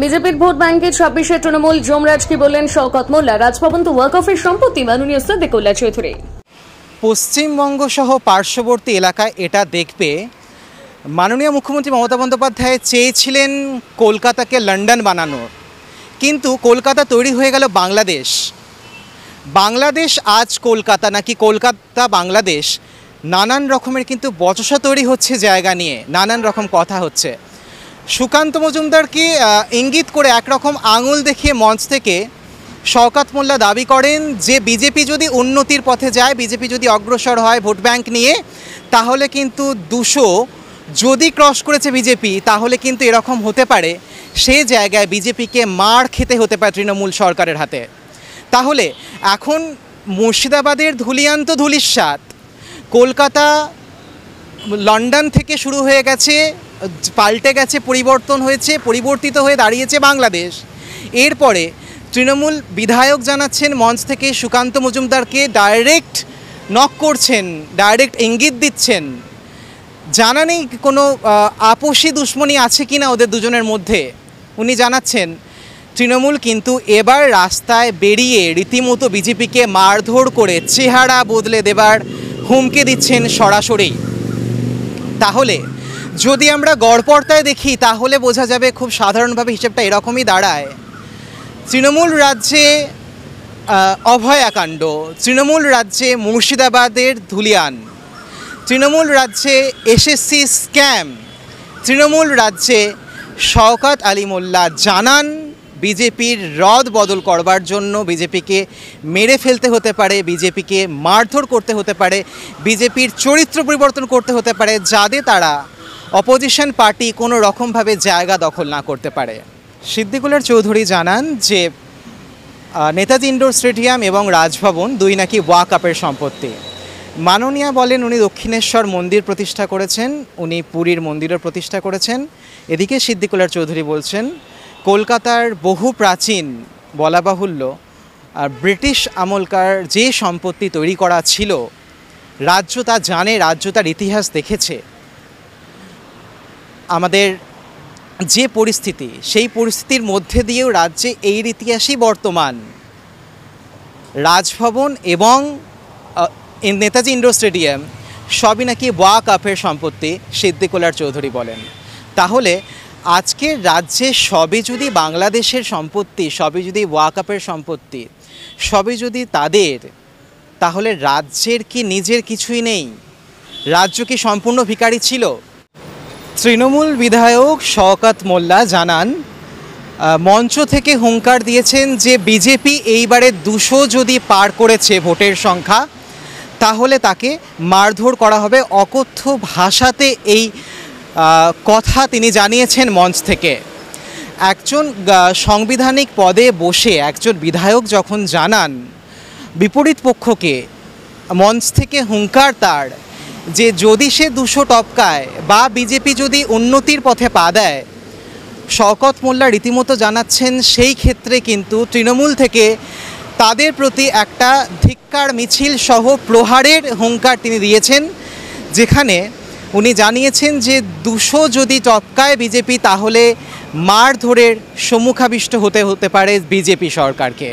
বিজেপির ভোট ব্যাংকের 26-এ তৃণমূল যমরাজ কি বললেন শওকত মোল্লা। রাজভবন তো ওয়াকফ এর সম্পত্তি, মাননীয় সিদ্দিকুল্লাহ চৌধুরী। পশ্চিমবঙ্গ সহ পার্শ্ববর্তী এলাকায় এটা দেখবে মাননীয় মুখ্যমন্ত্রী মমতা বন্দ্যোপাধ্যায় চেয়েছিলেন কলকাতাকে লন্ডন বানানোর, কিন্তু কলকাতা তৈরি হয়ে গেল বাংলাদেশ। বাংলাদেশ আজ কলকাতা নাকি কলকাতা বাংলাদেশ, নানান রকমের কিন্তু বচসা তৈরি হচ্ছে জায়গা নিয়ে, নানান রকম কথা হচ্ছে। সুকান্ত মজুমদারকে ইঙ্গিত করে একরকম আঙুল দেখিয়ে মঞ্চ থেকে শওকত মোল্লা দাবি করেন যে বিজেপি যদি উন্নতির পথে যায়, বিজেপি যদি অগ্রসর হয় ভোট ব্যাংক নিয়ে, তাহলে কিন্তু 200 যদি ক্রস করেছে বিজেপি, তাহলে কিন্তু এরকম হতে পারে সেই জায়গায় বিজেপিকে মার খেতে হতে পারে তৃণমূল সরকারের হাতে। তাহলে এখন মুর্শিদাবাদের ধুলিয়ান তো ধুলিস্বাদ, কলকাতা লন্ডন থেকে শুরু হয়ে গেছে, পাল্টে গেছে, পরিবর্তন হয়েছে, পরিবর্তিত হয়ে দাঁড়িয়েছে বাংলাদেশ। এরপরে তৃণমূল বিধায়ক জানাচ্ছেন মঞ্চ থেকে সুকান্ত মজুমদারকে ডাইরেক্ট নক করছেন, ডাইরেক্ট ইঙ্গিত দিচ্ছেন। জানা নেই কোনো আপোষী দুশ্মনী আছে কি না ওদের দুজনের মধ্যে। উনি জানাচ্ছেন তৃণমূল কিন্তু এবার রাস্তায় বেরিয়ে রীতিমতো বিজেপিকে মারধর করে চেহারা বদলে দেবার হুমকি দিচ্ছেন সরাসরি। তাহলে যদি আমরা গড়পড়তায় দেখি তাহলে বোঝা যাবে খুব সাধারণভাবে হিসেবটা এরকমই দাঁড়ায়। তৃণমূল রাজ্যে অভয়াকাণ্ড, তৃণমূল রাজ্যে মুর্শিদাবাদের ধুলিয়ান, তৃণমূল রাজ্যে এসএসসি স্ক্যাম, তৃণমূল রাজ্যে শওকত আলী মোল্লা জানান বিজেপির রদ বদল করবার জন্য বিজেপিকে মেরে ফেলতে হতে পারে, বিজেপিকে মারধর করতে হতে পারে, বিজেপির চরিত্র পরিবর্তন করতে হতে পারে, যাতে তারা অপোজিশন পার্টি কোনো রকমভাবে জায়গা দখল না করতে পারে। সিদ্দিকুল্লাহ চৌধুরী জানান যে নেতাজি ইন্ডোর স্টেডিয়াম এবং রাজভবন দুই নাকি ওয়াকফের সম্পত্তি। মাননীয়া বলেন উনি দক্ষিণেশ্বর মন্দির প্রতিষ্ঠা করেছেন, উনি পুরীর মন্দিরও প্রতিষ্ঠা করেছেন। এদিকে সিদ্দিকুল্লাহ চৌধুরী বলছেন কলকাতার বহু প্রাচীন, বলা বাহুল্য ব্রিটিশ আমলকার যে সম্পত্তি তৈরি করা ছিল, রাজ্য তা জানে, রাজ্য তার ইতিহাস দেখেছে। আমাদের যে পরিস্থিতি, সেই পরিস্থিতির মধ্যে দিয়েও রাজ্যে এই ইতিহাসই বর্তমান। রাজভবন এবং নেতাজি ইন্ডোর স্টেডিয়াম সবই নাকি ওয়াকফের সম্পত্তি, সিদ্দিকুল্লাহ চৌধুরী বলেন। তাহলে আজকের রাজ্যে সবই যদি বাংলাদেশের সম্পত্তি, সবই যদি ওয়াকফের সম্পত্তি, সবই যদি তাদের, তাহলে রাজ্যের কি নিজের কিছুই নেই? রাজ্য কি সম্পূর্ণ ভিখারি ছিল? তৃণমূল বিধায়ক শওকত মোল্লা জানান মঞ্চ থেকে হুঙ্কার দিয়েছেন যে বিজেপি এইবারে 200 যদি পার করেছে ভোটের সংখ্যা, তাহলে তাকে মারধর করা হবে। অকথ্য ভাষাতে এই কথা তিনি জানিয়েছেন মঞ্চ থেকে। একজন সাংবিধানিক পদে বসে একজন বিধায়ক যখন জানান বিপরীত পক্ষকে, মঞ্চ থেকে হুঙ্কার তার যে যদি সে 200 টপকায় বা বিজেপি যদি উন্নতির পথে পা দেয়, শওকত মোল্লা রীতিমতো জানাচ্ছেন সেই ক্ষেত্রে কিন্তু তৃণমূল থেকে তাদের প্রতি একটা ধিক্কার মিছিল সহ প্রহারের হুঙ্কার তিনি দিয়েছেন, যেখানে উনি জানিয়েছেন যে 200 যদি টপকায় বিজেপি, তাহলে মারধরের সম্মুখাবিষ্ট হতে পারে বিজেপি সরকারকে।